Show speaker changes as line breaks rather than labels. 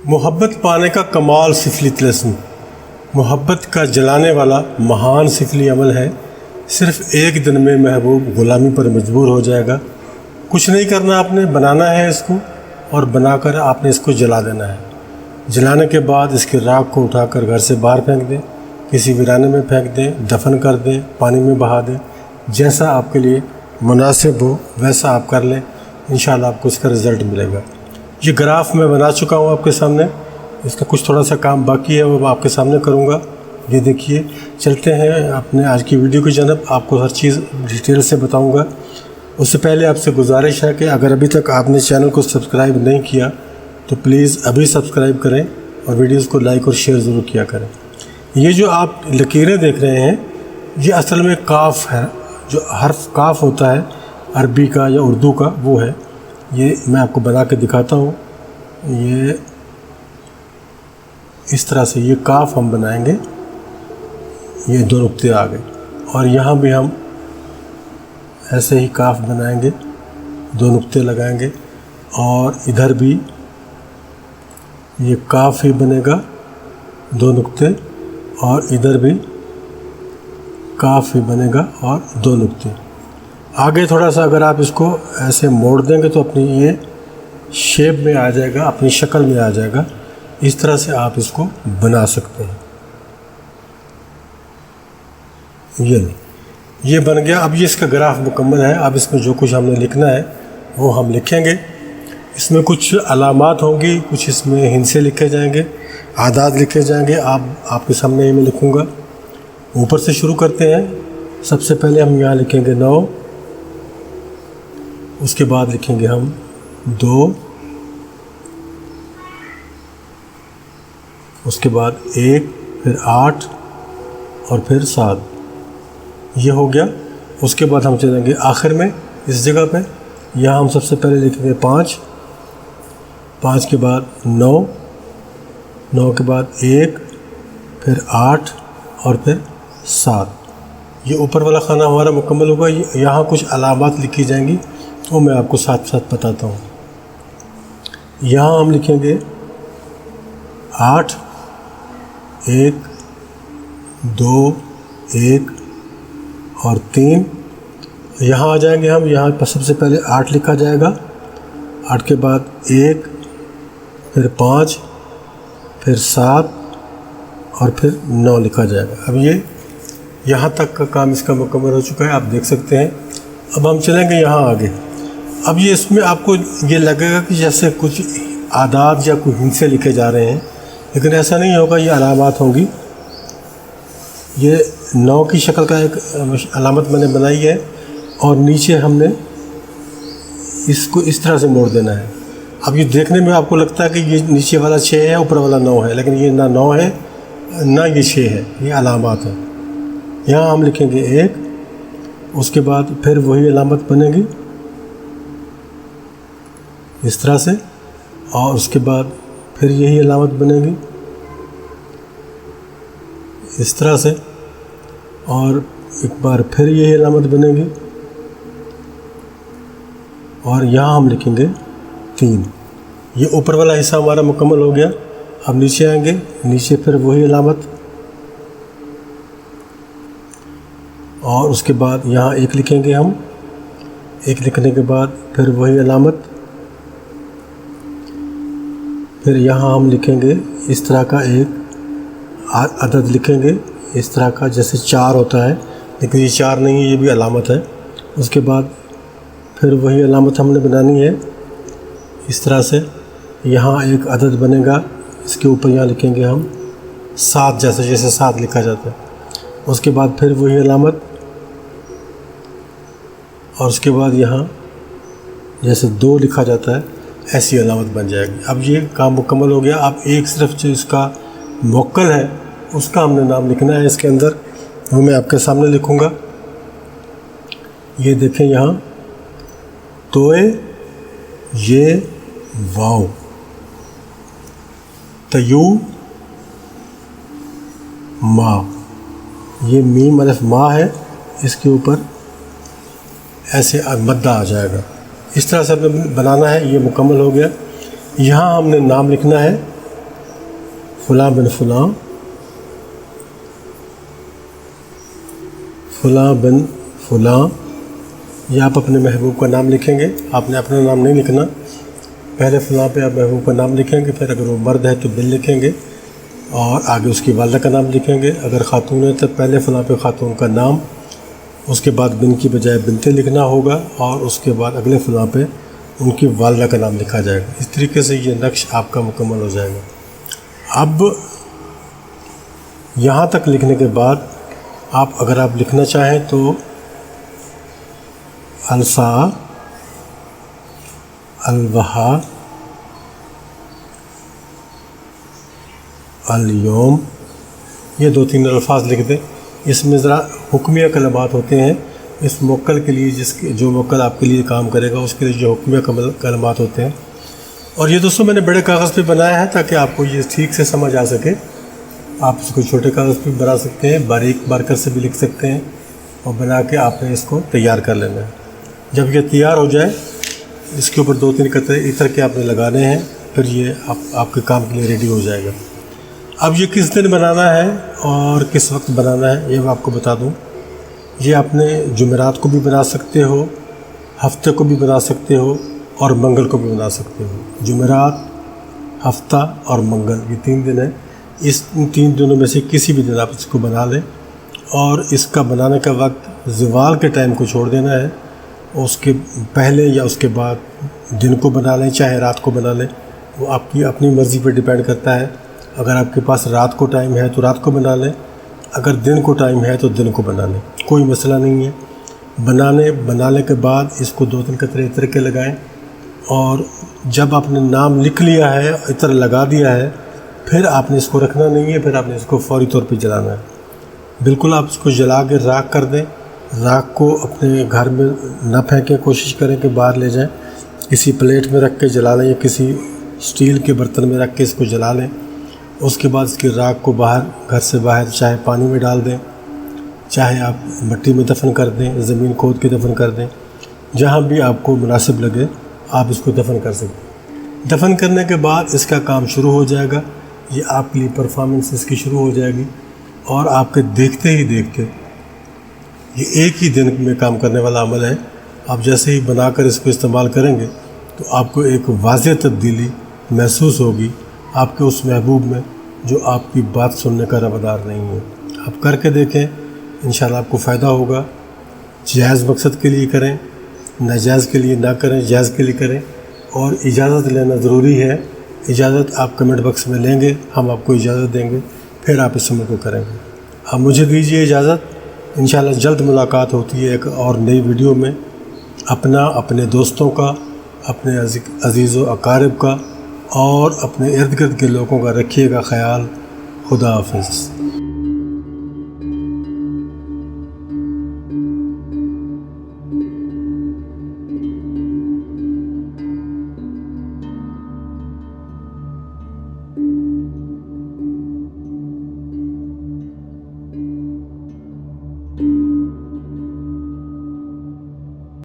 محبت پانے کا کمال سفلی طلسم، محبت کا جلانے والا مہان سفلی عمل ہے۔ صرف ایک دن میں محبوب غلامی پر مجبور ہو جائے گا۔ کچھ نہیں کرنا، آپ نے بنانا ہے اس کو، اور بنا کر آپ نے اس کو جلا دینا ہے۔ جلانے کے بعد اس کی راکھ کو اٹھا کر گھر سے باہر پھینک دیں، کسی ویرانے میں پھینک دیں، دفن کر دیں، پانی میں بہا دیں۔ جیسا آپ کے لیے مناسب ہو ویسا آپ کر لیں، انشاءاللہ آپ کو اس کا رزلٹ ملے گا۔ یہ گراف میں بنا چکا ہوں آپ کے سامنے، اس کا کچھ تھوڑا سا کام باقی ہے وہ میں آپ کے سامنے کروں گا۔ یہ دیکھیے، چلتے ہیں اپنے آج کی ویڈیو کی جانب، آپ کو ہر چیز ڈیٹیل سے بتاؤں گا۔ اس سے پہلے آپ سے گزارش ہے کہ اگر ابھی تک آپ نے چینل کو سبسکرائب نہیں کیا تو پلیز ابھی سبسکرائب کریں اور ویڈیوز کو لائک اور شیئر ضرور کیا کریں۔ یہ جو آپ لکیریں دیکھ رہے ہیں یہ اصل میں کاف ہے، جو حرف کاف ہوتا ہے عربی کا یا اردو کا، وہ ہے۔ یہ میں آپ کو بنا کے دکھاتا ہوں۔ یہ اس طرح سے یہ کاف ہم بنائیں گے، یہ دو نقطے آ گئے، اور یہاں بھی ہم ایسے ہی کاف بنائیں گے، دو نقطے لگائیں گے، اور ادھر بھی یہ کاف ہی بنے گا، دو نقطے، اور ادھر بھی کاف ہی بنے گا اور دو نقطے۔ آگے تھوڑا سا اگر آپ اس کو ایسے موڑ دیں گے تو اپنی یہ شیپ میں آ جائے گا، اپنی شکل میں آ جائے گا۔ اس طرح سے آپ اس کو بنا سکتے ہیں۔ یہ بن گیا۔ اب یہ اس کا گراف مکمل ہے۔ اب اس میں جو کچھ ہم نے لکھنا ہے وہ ہم لکھیں گے۔ اس میں کچھ علامات ہوں گی، کچھ اس میں ہندسے لکھے جائیں گے، اعداد لکھے جائیں گے۔ آپ کے سامنے میں لکھوں گا۔ اوپر سے شروع کرتے ہیں۔ سب سے پہلے ہم یہاں لکھیں گے 9، اس کے بعد لکھیں گے ہم 2، اس کے بعد 1، پھر 8 اور پھر 7۔ یہ ہو گیا۔ اس کے بعد ہم چلیں گے آخر میں اس جگہ پہ، یہاں ہم سب سے پہلے لکھیں گے 5، 5 کے بعد 9، 9 کے بعد 1، پھر 8 اور پھر 7۔ یہ اوپر والا خانہ ہمارا مکمل ہوگا۔ یہاں کچھ علامات لکھی جائیں گی، وہ میں آپ کو ساتھ ساتھ بتاتا ہوں۔ یہاں ہم لکھیں گے 8، 1، 2، 1 اور 3۔ یہاں آ جائیں گے ہم، یہاں پر سب سے پہلے 8 لکھا جائے گا، 8 کے بعد 1، پھر 5، پھر 7 اور پھر 9 لکھا جائے گا۔ اب یہ یہاں تک کا کام اس کا مکمل ہو چکا ہے، آپ دیکھ سکتے ہیں۔ اب ہم چلیں گے یہاں آگے۔ اب یہ اس میں آپ کو یہ لگے گا کہ جیسے کچھ اعداد یا کوئی ہندسے لکھے جا رہے ہیں، لیکن ایسا نہیں ہوگا۔ یہ علامات ہوں گی۔ یہ 9 کی شکل کا ایک علامت میں نے بنائی ہے، اور نیچے ہم نے اس کو اس طرح سے موڑ دینا ہے۔ اب یہ دیکھنے میں آپ کو لگتا ہے کہ یہ نیچے والا 6 ہے، اوپر والا 9 ہے، لیکن یہ نہ 9 ہے نہ یہ 6 ہے، یہ علامات ہیں۔ یہاں ہم لکھیں گے 1، اس کے بعد پھر وہی علامت بنے گی اس طرح سے، اور اس کے بعد پھر یہی علامت بنے گی اس طرح سے، اور ایک بار پھر یہی علامت بنے گی، اور یہاں ہم لکھیں گے 3۔ یہ اوپر والا حصہ ہمارا مکمل ہو گیا۔ اب نیچے آئیں گے، نیچے پھر وہی علامت، اور اس کے بعد یہاں 1 لکھیں گے ہم، 1 لکھنے کے بعد پھر وہی علامت، پھر یہاں ہم لکھیں گے اس طرح کا ایک عدد لکھیں گے، اس طرح کا جیسے 4 ہوتا ہے، لیکن یہ 4 نہیں ہے، یہ بھی علامت ہے۔ اس کے بعد پھر وہی علامت ہم نے بنانی ہے اس طرح سے۔ یہاں ایک عدد بنے گا، اس کے اوپر یہاں لکھیں گے ہم 7، جیسے 7 لکھا جاتا ہے۔ اس کے بعد پھر وہی علامت، اور اس کے بعد یہاں جیسے 2 لکھا جاتا ہے، ایسی علامت بن جائے گی۔ اب یہ کام مکمل ہو گیا۔ اب ایک صرف جو اس کا موکل ہے اس کا ہم نے نام لکھنا ہے اس کے اندر، وہ میں آپ کے سامنے لکھوں گا۔ یہ دیکھیں یہاں توئے، یہ واو، تیو ما، یہ میم الف ما ہے، اس کے اوپر ایسے مدہ آ جائے گا۔ اس طرح سے ہمیں بنانا ہے۔ یہ مکمل ہو گیا۔ یہاں ہم نے نام لکھنا ہے فلاں بن فلاں، فلاں بن فلاں، یہ آپ اپنے محبوب کا نام لکھیں گے. آپ نے اپنا نام نہیں لکھنا، پہلے فلاں پہ آپ محبوب کا نام لکھیں گے، پھر اگر وہ مرد ہے تو بن لکھیں گے اور آگے اس کی والدہ کا نام لکھیں گے. اگر خاتون ہے تو پہلے فلاں پہ خاتون کا نام، اس کے بعد بن کی بجائے بنتے لکھنا ہوگا اور اس کے بعد اگلے فلاں پہ ان کی والدہ کا نام لکھا جائے گا. اس طریقے سے یہ نقش آپ کا مکمل ہو جائے گا. اب یہاں تک لکھنے کے بعد اگر آپ لکھنا چاہیں تو السا، البہا، الیوم، یہ 2-3 الفاظ لکھ دیں. اس میں ذرا حکمیہ کلمات ہوتے ہیں. اس موکل کے لیے جو موکل آپ کے لیے کام کرے گا اس کے لیے جو حکمیہ کلمات ہوتے ہیں. اور یہ دوستوں میں نے بڑے کاغذ پہ بنایا ہے تاکہ آپ کو یہ ٹھیک سے سمجھ آ سکے. آپ اس کو چھوٹے کاغذ پہ بنا سکتے ہیں، باریک مارکر سے بھی لکھ سکتے ہیں اور بنا کے آپ نے اس کو تیار کر لینا ہے. جب یہ تیار ہو جائے اس کے اوپر 2-3 قطرے عطر کے آپ نے لگانے ہیں، پھر یہ آپ کے کام کے لیے ریڈی ہو جائے گا. اب یہ کس دن بنانا ہے اور کس وقت بنانا ہے یہ میں آپ کو بتا دوں. یہ آپ نے جمعرات کو بھی بنا سکتے ہو، ہفتے کو بھی بنا سکتے ہو اور منگل کو بھی بنا سکتے ہو. جمعرات، ہفتہ اور منگل، یہ 3 دن ہیں. اس 3 دنوں میں سے کسی بھی دن آپ اس کو بنا لیں اور اس کا بنانے کا وقت زوال کے ٹائم کو چھوڑ دینا ہے. اس کے پہلے یا اس کے بعد دن کو بنا لیں چاہے رات کو بنا لیں، وہ آپ کی اپنی مرضی پہ ڈیپینڈ کرتا ہے. اگر آپ کے پاس رات کو ٹائم ہے تو رات کو بنا لیں، اگر دن کو ٹائم ہے تو دن کو بنا لیں، کوئی مسئلہ نہیں ہے. بنانے کے بعد اس کو 2-3 قطرے عطر کے لگائیں اور جب آپ نے نام لکھ لیا ہے، عطر لگا دیا ہے، پھر آپ نے اس کو رکھنا نہیں ہے، پھر آپ نے اس کو فوری طور پہ جلانا ہے. بالکل آپ اس کو جلا کے راکھ کر دیں. راکھ کو اپنے گھر میں نہ پھینکیں، کوشش کریں کہ باہر لے جائیں، کسی پلیٹ میں رکھ کے جلا لیں یا کسی اسٹیل کے برتن میں رکھ کے اس کو جلا لیں. اس کے بعد اس کی راکھ کو گھر سے باہر چاہے پانی میں ڈال دیں، چاہے آپ مٹی میں دفن کر دیں، زمین کھود کے دفن کر دیں، جہاں بھی آپ کو مناسب لگے آپ اس کو دفن کر سکتے ہیں. دفن کرنے کے بعد اس کا کام شروع ہو جائے گا. یہ آپ کے لیے پرفارمنس اس کی شروع ہو جائے گی اور آپ کے دیکھتے ہی دیکھتے یہ ایک ہی دن میں کام کرنے والا عمل ہے. آپ جیسے ہی بنا کر اس کو استعمال کریں گے تو آپ کو ایک واضح تبدیلی محسوس ہوگی آپ کے اس محبوب میں جو آپ کی بات سننے کا روادار نہیں ہے. آپ کر کے دیکھیں، انشاءاللہ آپ کو فائدہ ہوگا. جائز مقصد کے لیے کریں، ناجائز کے لیے نہ کریں، جائز کے لیے کریں. اور اجازت لینا ضروری ہے. اجازت آپ کمنٹ باکس میں لیں گے، ہم آپ کو اجازت دیں گے، پھر آپ اس عمل کو کریں گے. اب مجھے دیجیے اجازت. انشاءاللہ جلد ملاقات ہوتی ہے ایک اور نئی ویڈیو میں. اپنے دوستوں کا، اپنے عزیز و اقارب کا اور اپنے ارد گرد کے لوگوں کا رکھیے گا خیال. خدا حافظ.